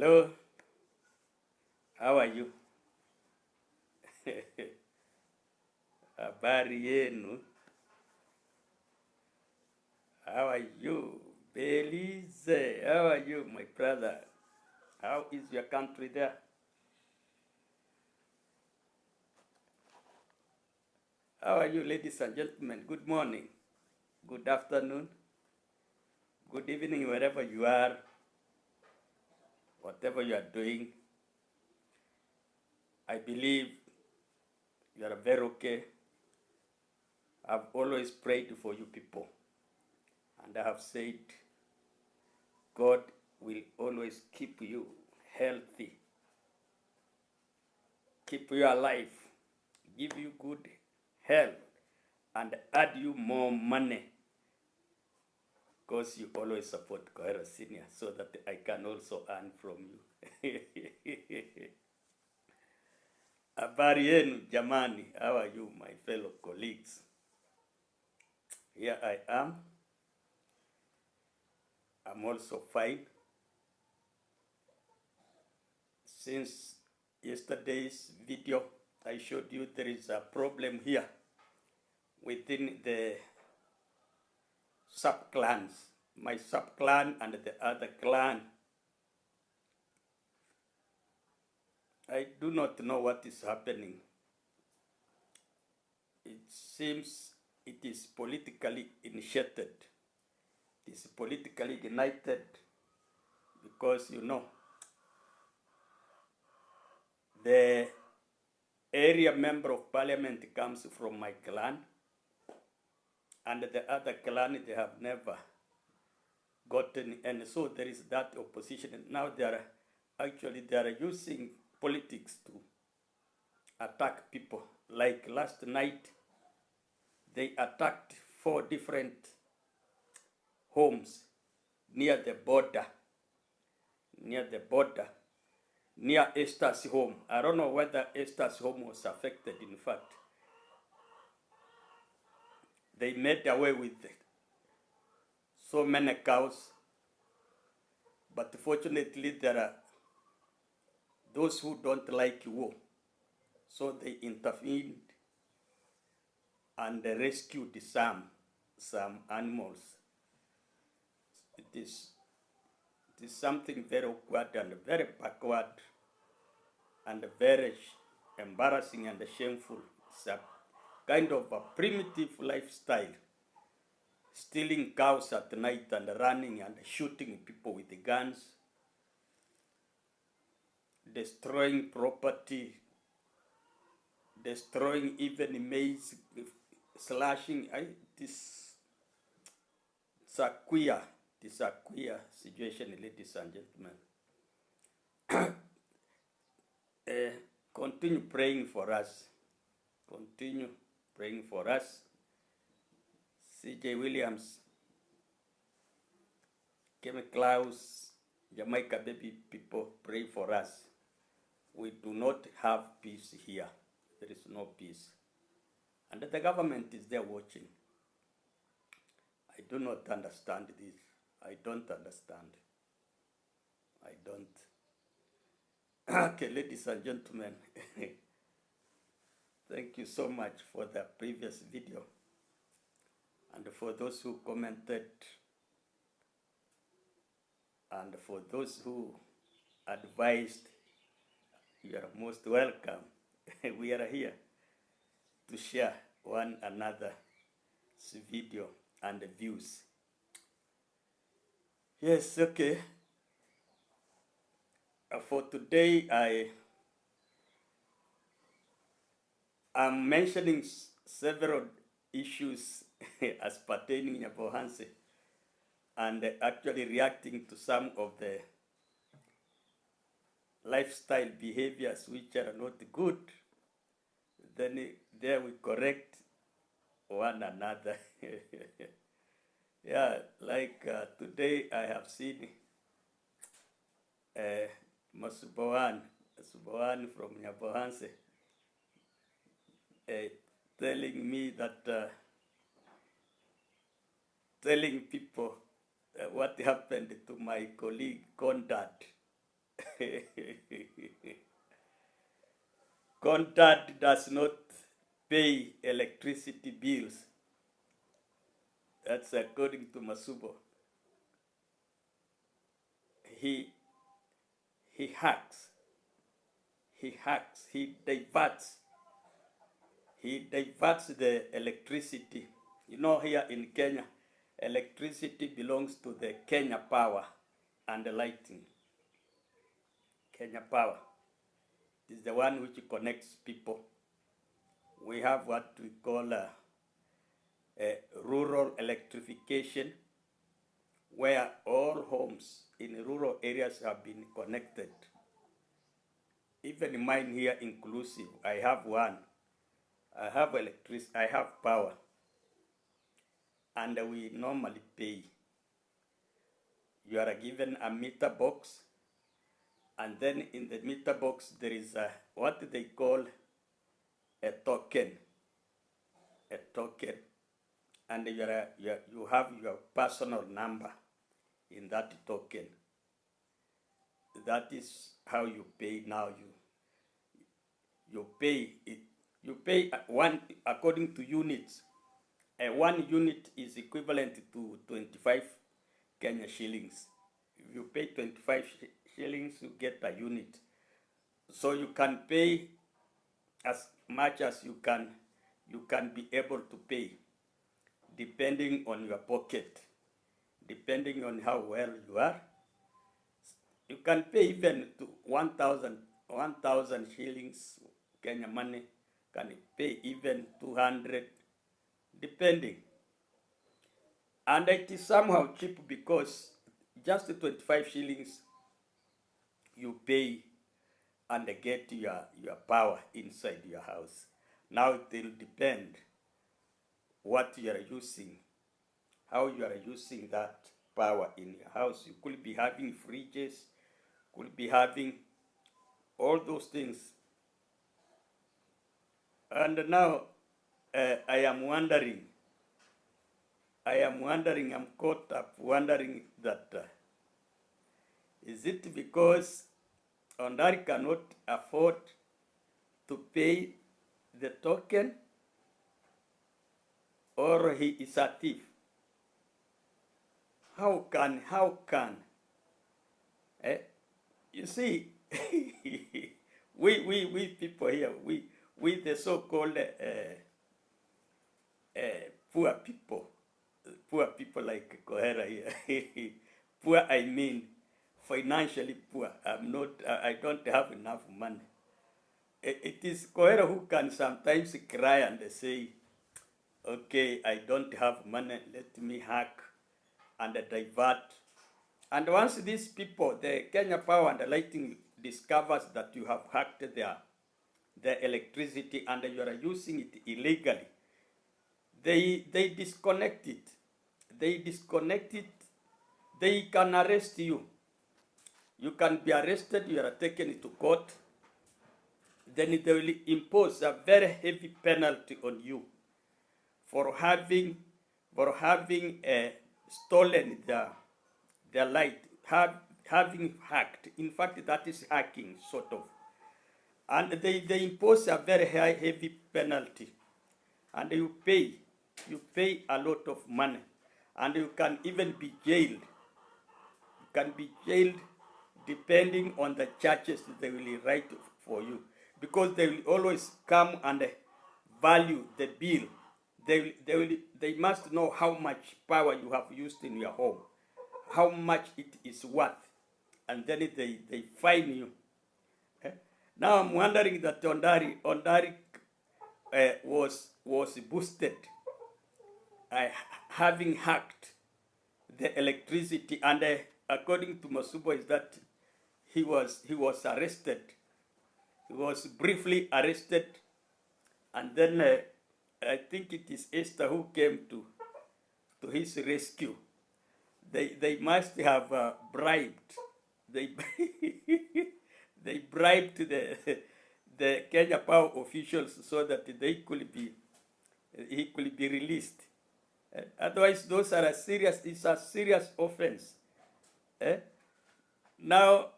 Hello, how are you? Habari yenu? How are you? Belize, how are you, my brother? How is your country there? How are you, ladies and gentlemen? Good morning, good afternoon, good evening, wherever you are, whatever you are doing. I believe you are very okay. I've always prayed for you people, and I have said God will always keep you healthy, keep you alive, give you good health, and add you more money, because you always support Koera Senior, so that I can also earn from you. Habari yenu jamani, how are you, my fellow colleagues? Here I am. I'm also fine. Since yesterday's video, I showed you there is a problem here within the sub-clans. My sub-clan and the other clan. I do not know what is happening. It seems it is politically initiated. It is politically ignited because, you know, the area member of parliament comes from my clan, and the other clan, they have never gotten, and so there is that opposition. And now they are using politics to attack people. Like last night, they attacked 4 different homes near the border, near Esther's home. I don't know whether Esther's home was affected. In fact, they made away with so many cows, but fortunately there are those who don't like war, so they intervened and rescued some animals. It is something very awkward and very backward and very embarrassing and shameful. It's a kind of a primitive lifestyle, stealing cows at night and running and shooting people with guns, destroying property, destroying even maize, slashing. It's a queer situation, ladies and gentlemen. Continue praying for us. Continue praying for us. C.J. Williams, Kevin Klaus, Jamaica baby people, pray for us. We do not have peace here. There is no peace. And the government is there watching. I do not understand this. I don't understand. I don't. Okay, ladies and gentlemen, thank you so much for the previous video. And for those who commented, and for those who advised, you are most welcome. We are here to share one another's video and views. Yes, okay. For today, I am mentioning several issues as pertaining to Bohanse, and actually reacting to some of the lifestyle behaviors which are not good. Then there we correct one another. Yeah, like today I have seen Masubohan from Nyabohanse telling me that, telling people what happened to my colleague Condad. Condad does not pay electricity bills. That's according to Masubo. He hacks, he diverts the electricity. You know, here in Kenya, electricity belongs to the Kenya Power and the Lighting. Kenya Power is the one which connects people. We have what we call rural electrification, where all homes in rural areas have been connected. Even mine here inclusive, I have one. I have electricity, I have power, and we normally pay. You are given a meter box, and then in the meter box there is what they call a token. A token, and you have your personal number in that token. That is how you pay now. You pay it. You pay one according to units. 1 unit is equivalent to 25 Kenya shillings. If you pay 25 shillings, you get a unit. So you can pay as much as you can be able to pay, depending on your pocket, depending on how well you are. You can pay even to 1,000 shillings Kenya money, can pay even 200, depending. And it is somehow cheap because just 25 shillings you pay and get your power inside your house. Now it will depend what you are using, how you are using that power in your house. You could be having fridges, could be having all those things. And now I am I'm caught up wondering that is it because Ondari cannot afford to pay the token, or he is a thief? How can? You see, we people here, we the so-called poor people like Kohera here. Poor, I mean financially poor. I don't have enough money. It is Kohera who can sometimes cry and say, okay, I don't have money, let me hack and divert. And once these people, the Kenya Power and the Lighting, discovers that you have hacked their electricity and you are using it illegally, they disconnect it. They can arrest you. You can be arrested, you are taken to court. Then they will impose a very heavy penalty on you for having stolen their light, having hacked. In fact, that is hacking, sort of. And they impose a very heavy penalty. And you pay a lot of money. And you can even be jailed. You can be jailed depending on the charges they will write for you. Because they will always come and value the bill. They must know how much power you have used in your home, how much it is worth, and then they fine you. Now I'm wondering that Ondari was boosted, having hacked the electricity, and according to Masubo is that he was arrested. He was briefly arrested, and then I think it is Esther who came to his rescue. They must have bribed. They bribed the Kenya Power officials so that he could be released. Otherwise, it's a serious offense. Now,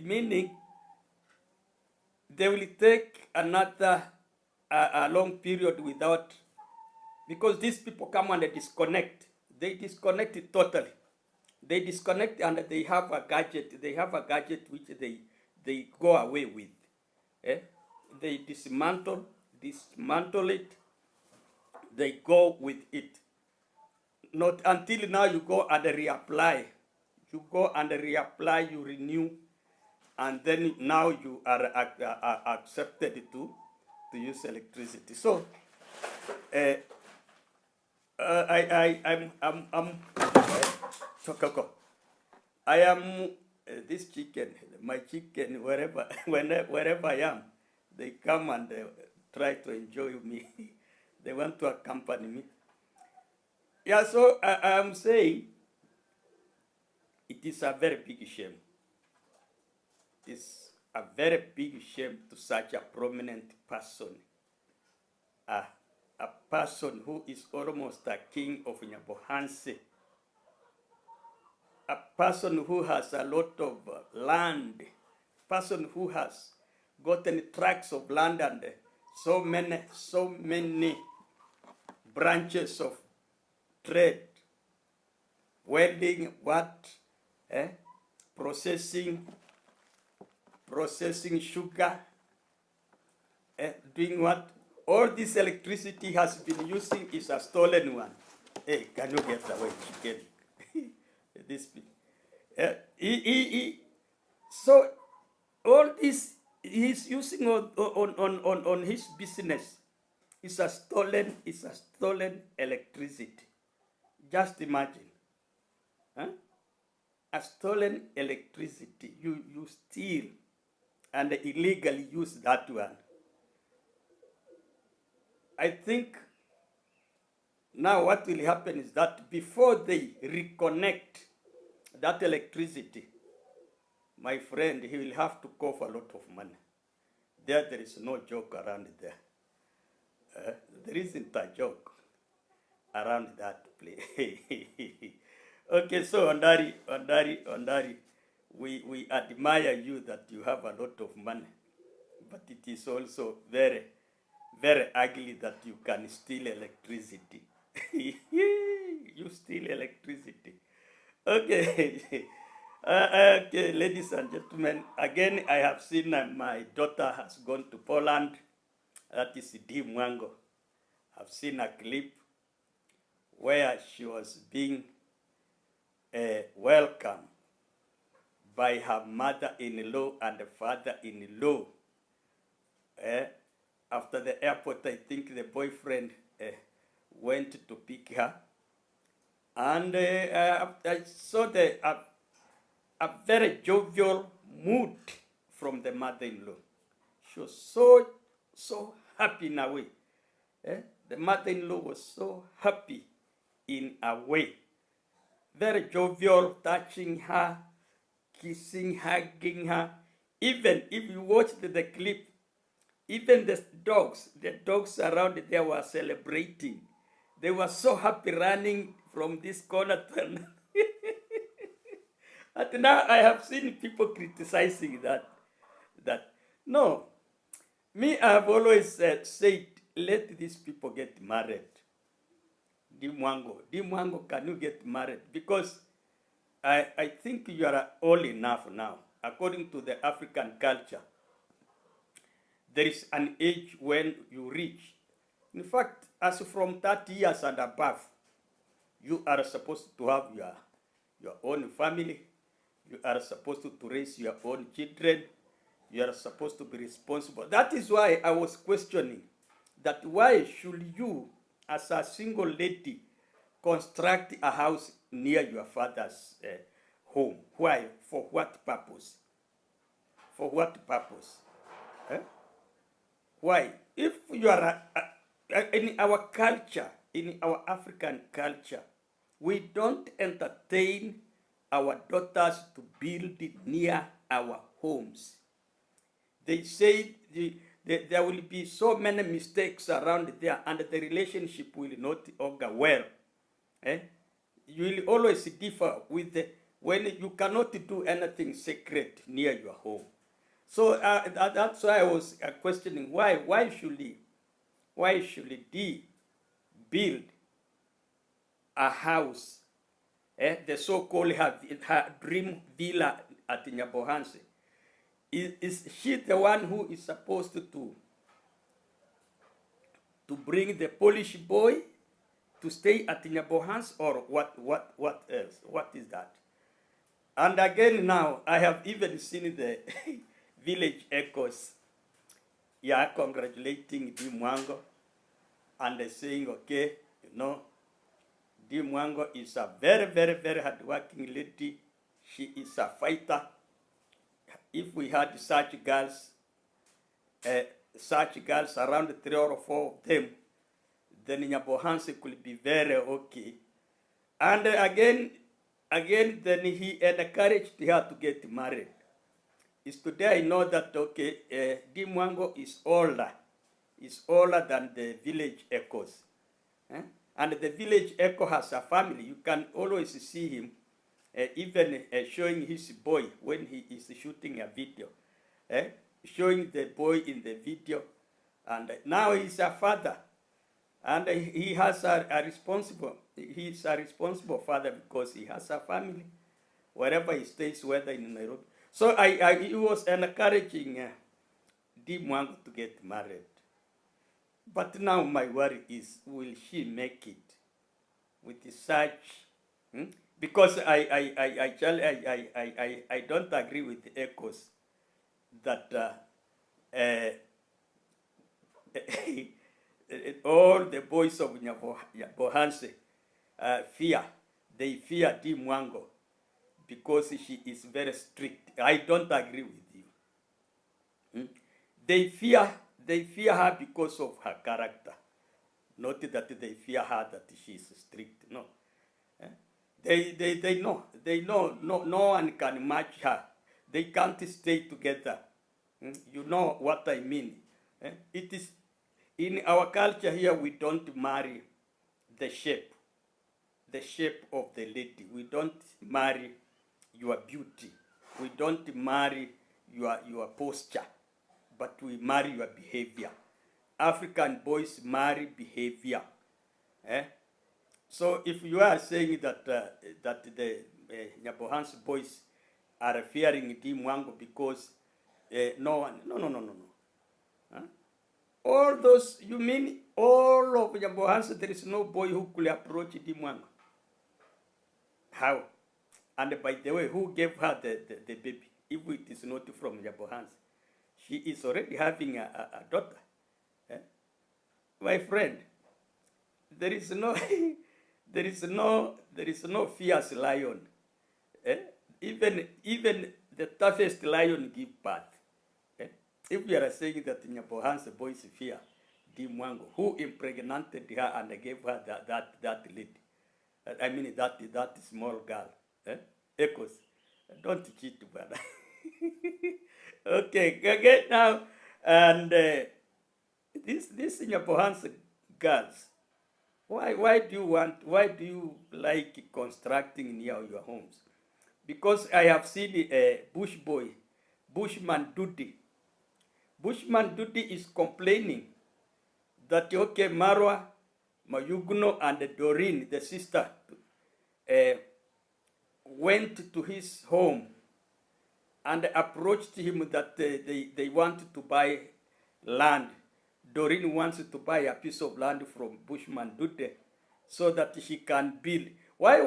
meaning they will take another a long period without, because these people come and they disconnect. They disconnect it totally. They disconnect and they have a gadget. They have a gadget which they go away with. Eh? They dismantle it. They go with it. Not until now you go and reapply. You go and reapply, you renew, and then now you are accepted to use electricity. So I am this chicken, my chicken, wherever wherever I am, they come and try to enjoy me. They want to accompany me. Yeah, so I am saying it is a very big shame. It's a very big shame to such a prominent person. A person who is almost a king of Nyabohanse. A person who has a lot of land. Person who has gotten tracts of land and so many branches of trade, welding, processing sugar, doing what? All this electricity has been using is a stolen one. Hey, can you get away, chicken? This so all this he's using on his business is a stolen electricity. Just imagine, huh? A stolen electricity. You steal and illegally use that one. I think now what will happen is that before they reconnect that electricity, my friend, he will have to cough a lot of money. There is no joke around there. There isn't a joke around that place. Okay, so Ondari, we admire you that you have a lot of money, but it is also very, very ugly that you can steal electricity. You steal electricity. Okay. Okay, ladies and gentlemen, again, I have seen my daughter has gone to Poland. That is D. Mwango. I've seen a clip where she was being welcomed by her mother-in-law and father-in-law. After the airport, I think the boyfriend went to pick her. And I saw a very jovial mood from the mother-in-law. She was so happy in a way. The mother-in-law was so happy in a way. Very jovial, touching her, kissing, hugging her. Even if you watched the clip, even the dogs around there were celebrating. They were so happy running from this corner to another. And now I have seen people criticizing that. No, me, I have always said, let these people get married. Dimwango, can you get married? Because I think you are old enough now. According to the African culture, there is an age when you reach. In fact, as from 30 years and above, you are supposed to have your own family. You are supposed to raise your own children. You are supposed to be responsible. That is why I was questioning that why should you, as a single lady, construct a house near your father's home? Why? For what purpose? For what purpose? Why? If you are in our culture, in our African culture, we don't entertain our daughters to build near our homes. They say there will be so many mistakes around there and the relationship will not augur well. You will always differ with when you cannot do anything sacred near your home. So that's why I was questioning why should he build a house, the so-called her dream villa at Nyabohanse? Is she the one who is supposed to bring the Polish boy to stay at Nyabohanse, or what else? What is that? And again now, I have even seen the village echoes, congratulating Di Mwango and saying, okay, Di Mwango is a very, very, very hardworking lady. She is a fighter. If we had such girls around 3 or 4 of them, then Nyabohanse could be very okay. And again, then he encouraged her to get married. Is today I know that, okay, Di Mwango is older than the village echoes. And the village echo has a family. You can always see him even showing his boy when he is shooting a video. Showing the boy in the video. And now he's a father. And he has he's a responsible father because he has a family wherever he stays, whether in Nairobi. So he was encouraging Di Mwango to get married. But now my worry is, will she make it with such? Because I don't agree with the echoes that all the boys of Nyabohanse fear Di Mwango because she is very strict. I don't agree with you. They fear her because of her character. Not that they fear her that she is strict. No. They know no one can match her. They can't stay together. You know what I mean. It is in our culture here, we don't marry the shape of the lady. We don't marry your beauty. We don't marry your posture, but we marry your behavior. African boys marry behavior. So if you are saying that the Nyabohanse boys are fearing Di Mwango because no. All those, you mean all of Nyabohanse, there is no boy who could approach Di Mwango? How? And by the way, who gave her the baby? If it is not from Nyabohanse, she is already having a daughter. My friend, there is no fierce lion. Even the toughest lion give birth. If we are saying that Nyabohanse boys fear Di Mwango, who impregnated her and gave her that lady? I mean that small girl. Echoes. Don't cheat, brother. Okay, again now, and this Nyabohanse girls, why do you like constructing near your homes? Because I have seen a Bushman Duty. Bushman Duty is complaining that, okay, Marwa, Mayugno, and Doreen, the sister, went to his home and approached him that they want to buy land. Doreen wants to buy a piece of land from Bushman Duty so that she can build. Why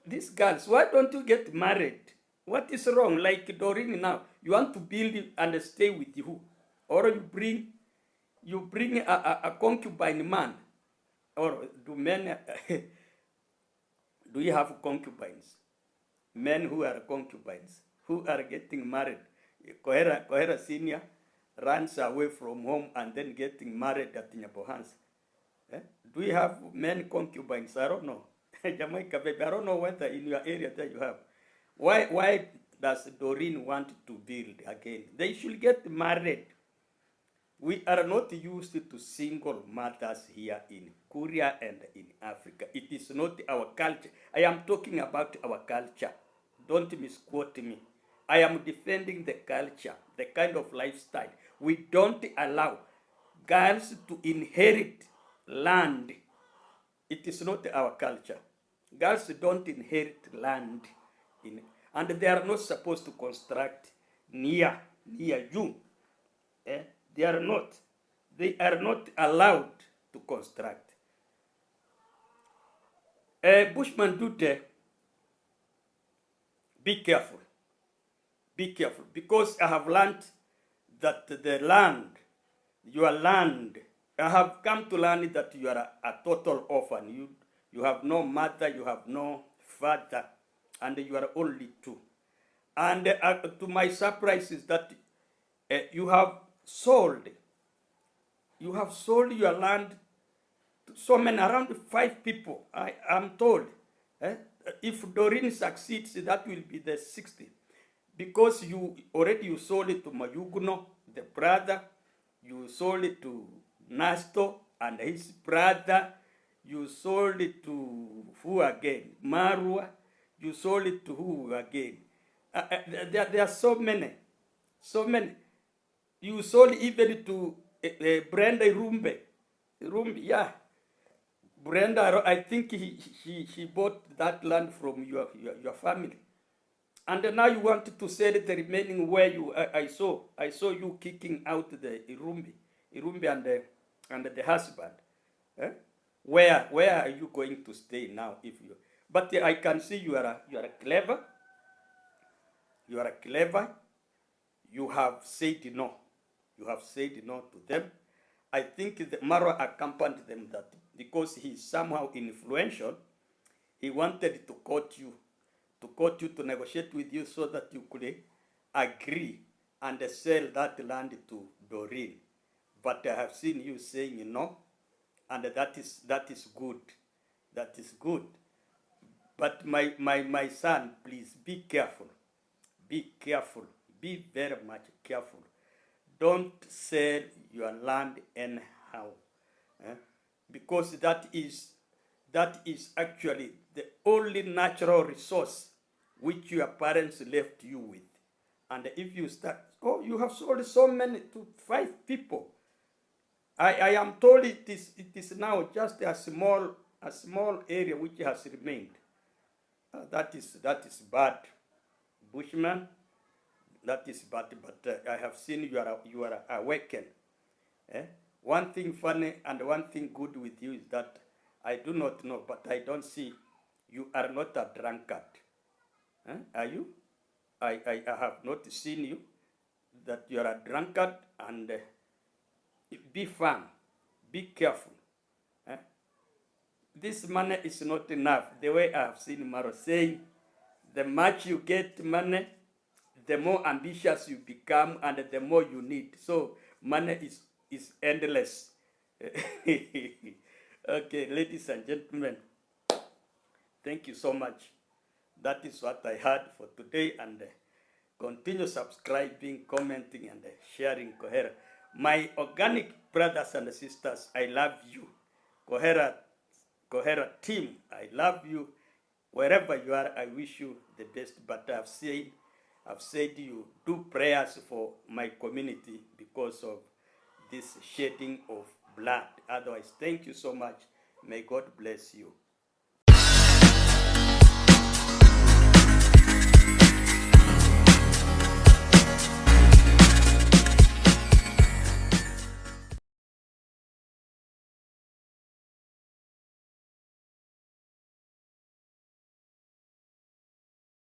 these girls, why don't you get married? What is wrong? Like Doreen now, you want to build and stay with who? Or you bring a concubine man? Or do men, do you have concubines? Men who are concubines, who are getting married. Kohera Senior runs away from home and then getting married at Nyabohanse. Do you have men concubines? I don't know. Jamaica, baby, I don't know whether in your area that you have. Why does Doreen want to build again? They should get married. We are not used to single mothers here in Korea and in Africa. It is not our culture. I am talking about our culture. Don't misquote me. I am defending the culture, the kind of lifestyle. We don't allow girls to inherit land. It is not our culture. Girls don't inherit land, and they are not supposed to construct near you. Eh? They are not. They are not allowed to construct. Bushman Dute, be careful. Be careful. Because I have learned that the land, your land, I have come to learn that you are a total orphan. You have no mother, you have no father, and you are only two. And to my surprise is that you have sold your land to so many, around 5 people, I am told. If Doreen succeeds, that will be the 60th. Because you sold it to Mayugno, the brother, you sold it to Nasto and his brother, you sold it to who again? Marwa, you sold it to who again? There are so many. You sold even to Brenda Rumbe, yeah. Brenda, I think she bought that land from your family. And now you want to sell the remaining where I saw you kicking out the Irumbi and the husband. Eh? Where are you going to stay now if you? But I can see you are clever. You are clever. You have said no. You have said no to them. I think the Marwa accompanied them that because he is somehow influential, he wanted to court you to negotiate with you so that you could agree and sell that land to Doreen. But I have seen you saying no, and that is good. That is good. But my son, please be careful. Be careful. Be very much careful. Don't sell your land anyhow. Because that is actually the only natural resource which your parents left you with. And if you start, you have sold so many to 5 people. I am told it is now just a small area which has remained. That is bad, Bushman. That is bad. But I have seen you are awakened. One thing funny and one thing good with you is that I do not know, but I don't see you are not a drunkard. Are you? I have not seen you that you are a drunkard, and be firm, be careful. This money is not enough. The way I have seen Maro saying, the much you get money, the more ambitious you become, and the more you need. So money is endless. Okay, ladies and gentlemen, thank you so much. That is what I had for today, and continue subscribing, commenting, and sharing Coherent. My organic brothers and sisters, I love you. Coherent team, I love you. Wherever you are, I wish you the best. But I've said you do prayers for my community because of this shedding of blood. Otherwise, thank you so much. May God bless you.